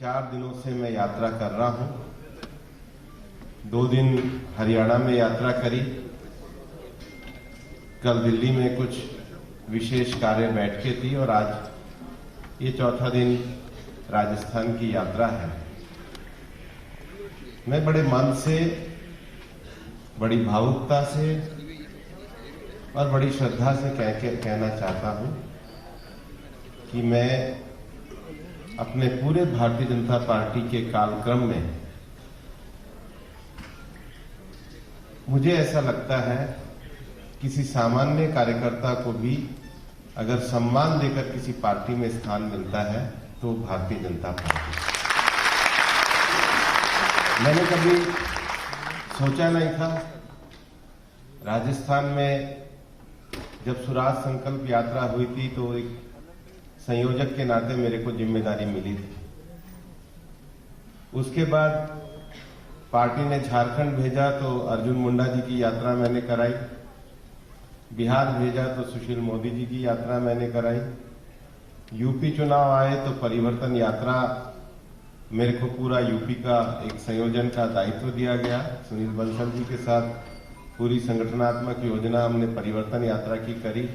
4 दिनों से मैं यात्रा कर रहा हूं। 2 दिन हरियाणा में यात्रा करी, कल दिल्ली में कुछ विशेष कार्य बैठकें थी और आज ये चौथा दिन राजस्थान की यात्रा है। मैं बड़े मन से, बड़ी भावुकता से और बड़ी श्रद्धा से कहना चाहता हूं कि मैं अपने पूरे भारतीय जनता पार्टी के कालक्रम में मुझे ऐसा लगता है किसी सामान्य कार्यकर्ता को भी अगर सम्मान देकर किसी पार्टी में स्थान मिलता है तो भारतीय जनता पार्टी। मैंने कभी सोचा नहीं था। राजस्थान में जब स्वराज संकल्प यात्रा हुई थी तो एक संयोजक के नाते मेरे को जिम्मेदारी मिली थी। उसके बाद पार्टी ने झारखंड भेजा तो अर्जुन मुंडा जी की यात्रा मैंने कराई, बिहार भेजा तो सुशील मोदी जी की यात्रा मैंने कराई, यूपी चुनाव आए तो परिवर्तन यात्रा मेरे को पूरा यूपी का एक संयोजन का दायित्व दिया गया। सुनील बंसल जी के साथ पूरी संगठनात्मक योजना हमने परिवर्तन यात्रा की करी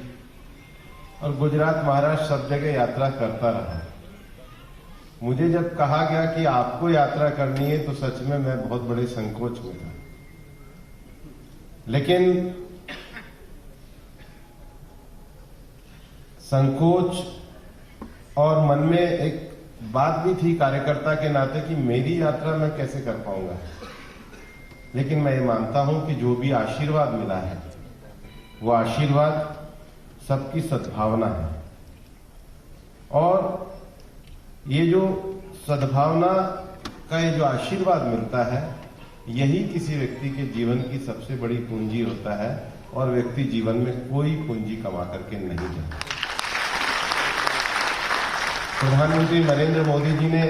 और गुजरात, महाराष्ट्र सब जगह यात्रा करता रहा। मुझे जब कहा गया कि आपको यात्रा करनी है तो सच में मैं बहुत बड़े संकोच में था, लेकिन संकोच और मन में एक बात भी थी कार्यकर्ता के नाते कि मेरी यात्रा मैं कैसे कर पाऊंगा। लेकिन मैं ये मानता हूं कि जो भी आशीर्वाद मिला है वो आशीर्वाद सबकी सद्भावना है और ये जो सद्भावना का ये जो आशीर्वाद मिलता है यही किसी व्यक्ति के जीवन की सबसे बड़ी पूंजी होता है और व्यक्ति जीवन में कोई पूंजी कमा करके नहीं जाता। प्रधानमंत्री नरेंद्र मोदी जी ने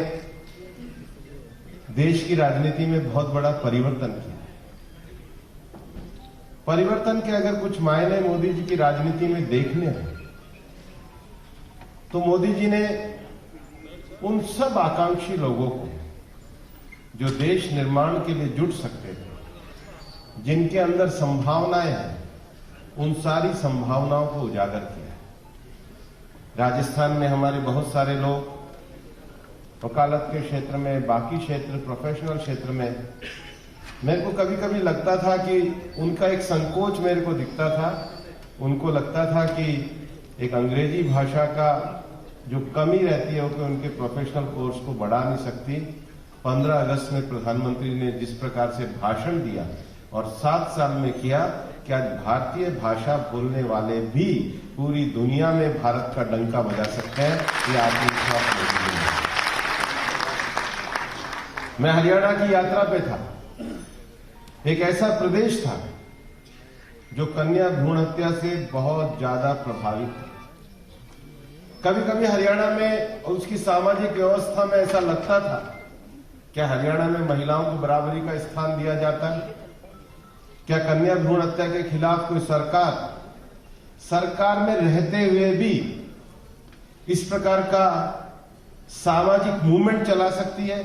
देश की राजनीति में बहुत बड़ा परिवर्तन किया। परिवर्तन के अगर कुछ मायने मोदी जी की राजनीति में देखने हैं तो मोदी जी ने उन सब आकांक्षी लोगों को जो देश निर्माण के लिए जुट सकते थे, जिनके अंदर संभावनाएं हैं, उन सारी संभावनाओं को उजागर किया। राजस्थान में हमारे बहुत सारे लोग वकालत के क्षेत्र में, बाकी क्षेत्र, प्रोफेशनल क्षेत्र में, मेरे को कभी कभी लगता था कि उनका एक संकोच मेरे को दिखता था। उनको लगता था कि एक अंग्रेजी भाषा का जो कमी रहती है वो कि उनके प्रोफेशनल कोर्स को बढ़ा नहीं सकती। 15 अगस्त में प्रधानमंत्री ने जिस प्रकार से भाषण दिया और 7 साल में किया कि आज भारतीय भाषा बोलने वाले भी पूरी दुनिया में भारत का डंका बजा सकते हैं, ये आत्मविश्वास है। मैं हरियाणा की यात्रा पे था। एक ऐसा प्रदेश था जो कन्या भ्रूण हत्या से बहुत ज्यादा प्रभावित है। कभी कभी हरियाणा में उसकी सामाजिक व्यवस्था में ऐसा लगता था क्या हरियाणा में महिलाओं को बराबरी का स्थान दिया जाता है? क्या कन्या भ्रूण हत्या के खिलाफ कोई सरकार में रहते हुए भी इस प्रकार का सामाजिक मूवमेंट चला सकती है?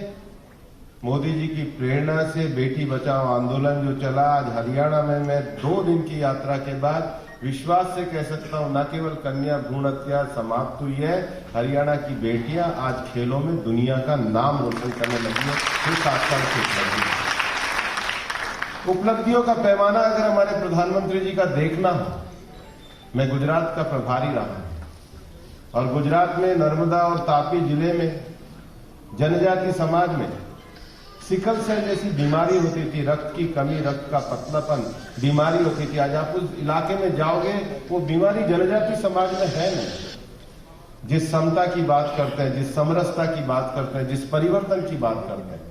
मोदी जी की प्रेरणा से बेटी बचाओ आंदोलन जो चला, आज हरियाणा में मैं 2 दिन की यात्रा के बाद विश्वास से कह सकता हूं न केवल कन्या भ्रूण हत्या समाप्त हुई है, हरियाणा की बेटियां आज खेलों में दुनिया का नाम रोशन करने लगी है। ये 7 साल की उपलब्धियों का पैमाना अगर हमारे प्रधानमंत्री जी का देखना हो, मैं गुजरात का प्रभारी रहा हूं और गुजरात में नर्मदा और तापी जिले में जनजाति समाज में सिकल सेल जैसी बीमारी होती थी, रक्त की कमी, रक्त का पतलापन बीमारी होती थी। आज आप उस इलाके में जाओगे वो बीमारी जनजाति समाज में है नहीं। जिस समता की बात करते हैं, जिस समरसता की बात करते हैं, जिस परिवर्तन की बात करते हैं,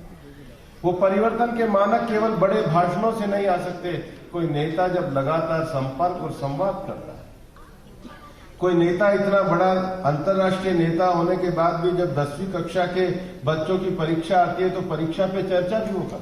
वो परिवर्तन के मानक केवल बड़े भाषणों से नहीं आ सकते। कोई नेता जब लगातार संपर्क और संवाद करता है, कोई नेता इतना बड़ा अंतर्राष्ट्रीय नेता होने के बाद भी जब 10वीं कक्षा के बच्चों की परीक्षा आती है तो परीक्षा पे चर्चा भी होगा।